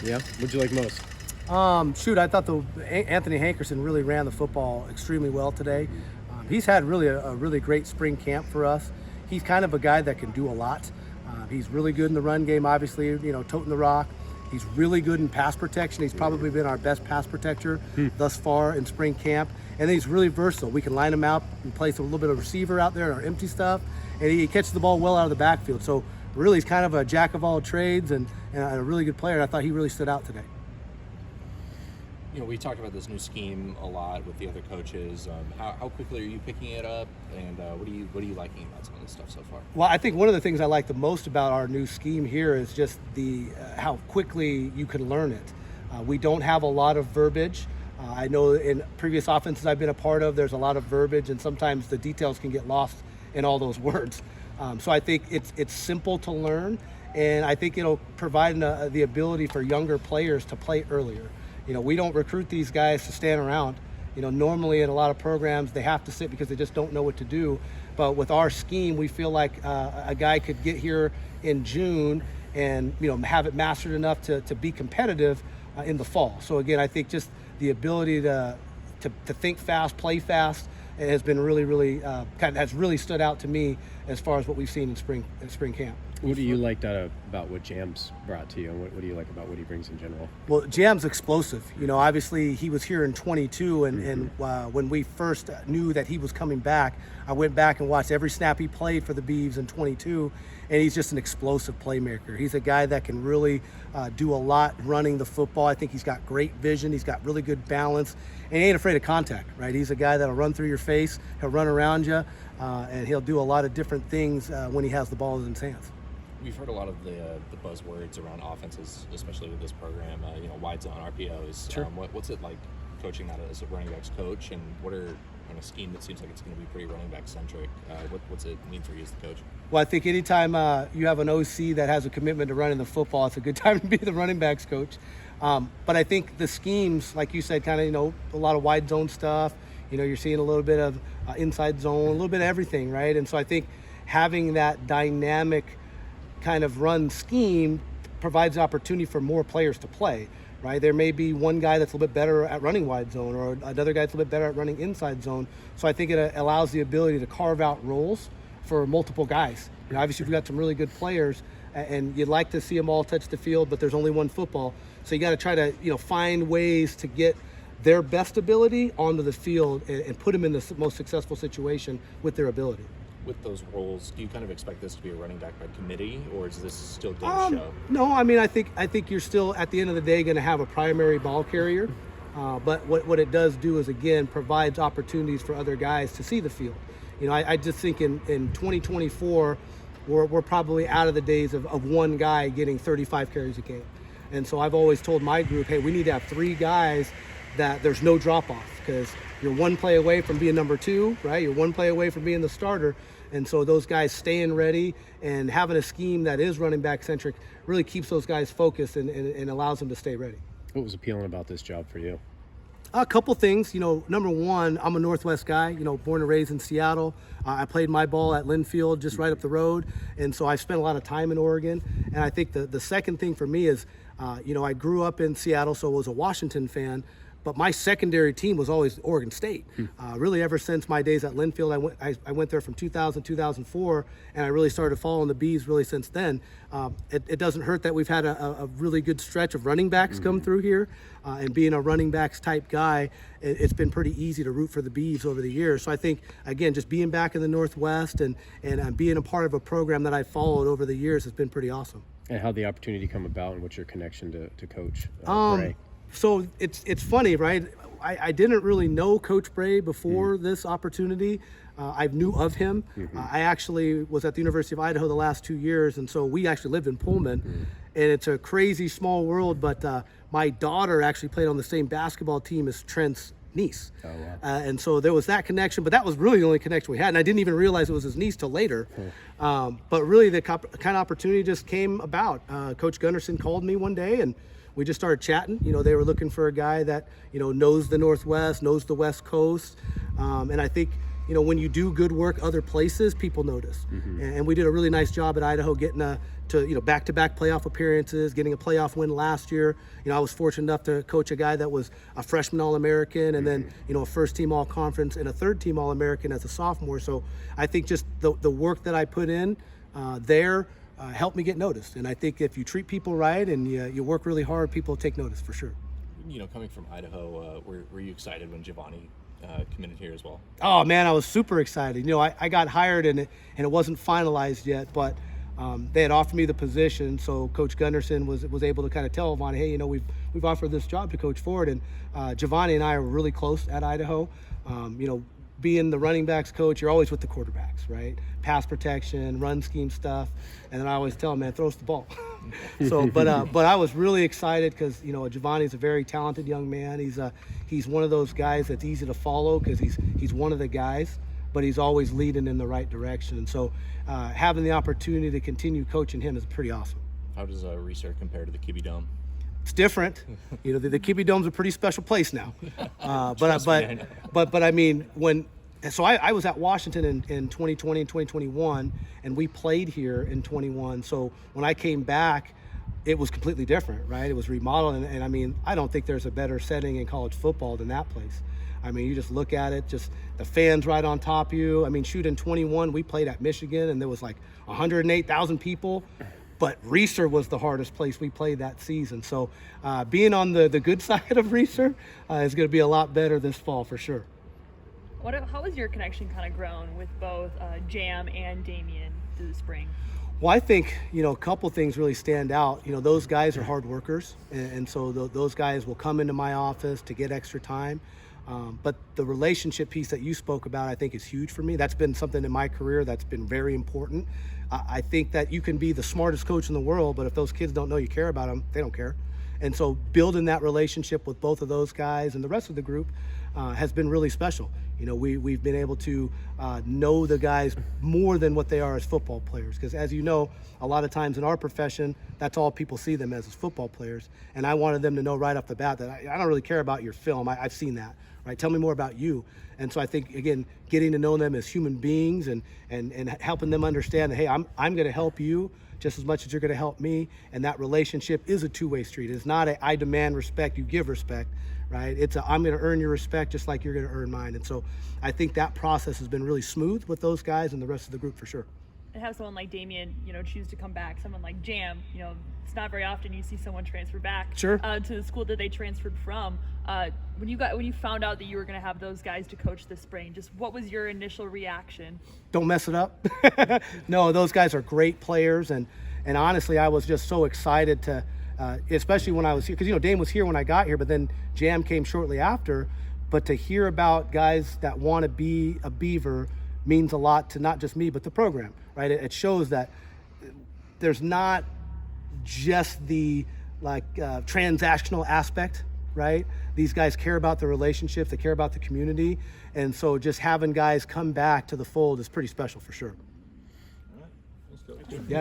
Yeah. What'd you like most? I thought Anthony Hankerson really ran the football extremely well today. He's had really a really great spring camp for us. He's kind of a guy that can do a lot. He's really good in the run game, obviously, toting the rock. He's really good in pass protection. He's probably been our best pass protector thus far in spring camp. And then he's really versatile. We can line him out and place a little bit of receiver out there in our empty stuff. And he catches the ball well out of the backfield. So really, he's kind of a jack of all trades and a really good player. And I thought he really stood out today. We talked about this new scheme a lot with the other coaches. How quickly are you picking it up, and what are you liking about some of this stuff so far? Well, I think one of the things I like the most about our new scheme here is just the how quickly you can learn it. We don't have a lot of verbiage. I know in previous offenses I've been a part of, there's a lot of verbiage, and sometimes the details can get lost in all those words. So I think it's simple to learn, and I think it'll provide the ability for younger players to play earlier. We don't recruit these guys to stand around. Normally in a lot of programs, they have to sit because they just don't know what to do. But with our scheme, we feel like a guy could get here in June and, have it mastered enough to be competitive in the fall. So again, I think just the ability to think fast, play fast, has been really has really stood out to me as far as what we've seen in spring camp. What do you like about what Jam's brought to you, and what do you like about what he brings in general? Well, Jam's explosive. Obviously he was here in 22, and when we first knew that he was coming back, I went back and watched every snap he played for the Beavs in 22, and he's just an explosive playmaker. He's a guy that can really do a lot running the football. I think he's got great vision. He's got really good balance, and he ain't afraid of contact, right? He's a guy that'll run through your face, he'll run around you, and he'll do a lot of different things when he has the ball in his hands. We've heard a lot of the buzzwords around offenses, especially with this program. Wide zone RPOs. Sure. What's it like coaching that as a running backs coach, and what are on a scheme that seems like it's going to be pretty running back centric? What's it mean for you as the coach? Well, I think anytime you have an OC that has a commitment to running the football, it's a good time to be the running backs coach. But I think the schemes, like you said, kind of a lot of wide zone stuff. You're seeing a little bit of inside zone, a little bit of everything, right? And so I think having that dynamic kind of run scheme provides an opportunity for more players to play, right? There may be one guy that's a little bit better at running wide zone, or another guy that's a little bit better at running inside zone. So I think it allows the ability to carve out roles for multiple guys. Obviously we've got some really good players, and you'd like to see them all touch the field, but there's only one football. So you got to try to find ways to get their best ability onto the field and put them in the most successful situation with their ability. With those roles, do you kind of expect this to be a running back by committee, or is this still game show? No, I think you're still at the end of the day going to have a primary ball carrier, but what it does do is again provides opportunities for other guys to see the field. I just think in 2024 we're probably out of the days of one guy getting 35 carries a game, and so I've always told my group, hey, we need to have three guys that there's no drop off, because you're one play away from being number two, right? You're one play away from being the starter. And so those guys staying ready and having a scheme that is running back centric really keeps those guys focused and allows them to stay ready. What was appealing about this job for you? A couple things. Number one, I'm a Northwest guy, born and raised in Seattle. I played my ball at Linfield, just right up the road. And so I spent a lot of time in Oregon. And I think the second thing for me is, I grew up in Seattle, so I was a Washington fan. But my secondary team was always Oregon State. Really, ever since my days at Linfield, I went there from 2000, 2004, and I really started following the Bees really since then. It doesn't hurt that we've had a really good stretch of running backs come through here, and being a running backs type guy, it's been pretty easy to root for the Bees over the years. So I think, again, just being back in the Northwest and being a part of a program that I've followed over the years has been pretty awesome. And how'd the opportunity come about, and what's your connection to Coach Bray? So it's funny, right? I didn't really know Coach Bray before this opportunity. I knew of him. I actually was at the University of Idaho the last 2 years, and so we actually lived in Pullman. And it's a crazy small world, but my daughter actually played on the same basketball team as Trent's niece. Oh, wow. And so there was that connection, but that was really the only connection we had. And I didn't even realize it was his niece till later. But really the kind of opportunity just came about. Coach Gunderson called me one day, and we just started chatting. They were looking for a guy that, knows the Northwest, knows the West Coast. And I think, you know, when you do good work other places, people notice. And we did a really nice job at Idaho getting to you know, back-to-back playoff appearances, getting a playoff win last year. You know, I was fortunate enough to coach a guy that was a freshman All-American, and then, you know, a first-team All-Conference and a third-team All-American as a sophomore. So I think just the work that I put in there helped me get noticed. And I think if you treat people right and you work really hard, people take notice for sure. You know, coming from Idaho, were you excited when Giovanni committed here as well? Oh man, I was super excited. You know, I got hired and it wasn't finalized yet, but they had offered me the position. So Coach Gunderson was able to kind of tell Giovanni, hey, you know, we've offered this job to Coach Ford, and Giovanni and I are really close at Idaho. You know, being the running backs coach, you're always with the quarterbacks, right? Pass protection, run scheme stuff, and then I always tell him, man, throw us the ball. So, but I was really excited because, you know, Giovanni's a very talented young man. He's one of those guys that's easy to follow because he's one of the guys, but he's always leading in the right direction. And so, having the opportunity to continue coaching him is pretty awesome. How does Reser compare to the Kibbe Dome? It's different. You know, the Kibbe Dome's a pretty special place now. Trust me, I know. But I mean, so I was at Washington in 2020 and 2021, and we played here in 21. So when I came back, it was completely different, right? It was remodeled, and I mean, I don't think there's a better setting in college football than that place. I mean, you just look at it, just the fans right on top of you. I mean, shoot, in 21, we played at Michigan, and there was like 108,000 people. But Reser was the hardest place we played that season. So being on the good side of Reser is going to be a lot better this fall for sure. How has your connection kind of grown with both Jam and Damian through the spring? Well, I think, you know, a couple things really stand out. You know, those guys are hard workers, and so those guys will come into my office to get extra time. But the relationship piece that you spoke about, I think, is huge for me. That's been something in my career that's been very important. I think that you can be the smartest coach in the world, but if those kids don't know you care about them, they don't care. And so building that relationship with both of those guys and the rest of the group has been really special. You know, we've been able to know the guys more than what they are as football players. Because as you know, a lot of times in our profession, that's all people see them as football players. And I wanted them to know right off the bat that I don't really care about your film. I've seen that, right? Tell me more about you. And so I think, again, getting to know them as human beings and helping them understand that, hey, I'm going to help you just as much as you're going to help me. And that relationship is a two-way street. It's not a I demand respect, you give respect, right? It's a I'm going to earn your respect just like you're going to earn mine. And so I think that process has been really smooth with those guys and the rest of the group for sure. And have someone like Damian, you know, choose to come back. Someone like Jam, you know, it's not very often you see someone transfer back Sure. To the school that they transferred from. When you found out that you were going to have those guys to coach this spring, just what was your initial reaction? Don't mess it up. No, those guys are great players, and honestly, I was just so excited to, especially when I was here, because, you know, Dame was here when I got here, but then Jam came shortly after. But to hear about guys that want to be a Beaver means a lot to not just me, but the program, right? It shows that there's not just the transactional aspect, right? These guys care about the relationships, they care about the community, and so just having guys come back to the fold is pretty special for sure. All right. Let's go. Yeah.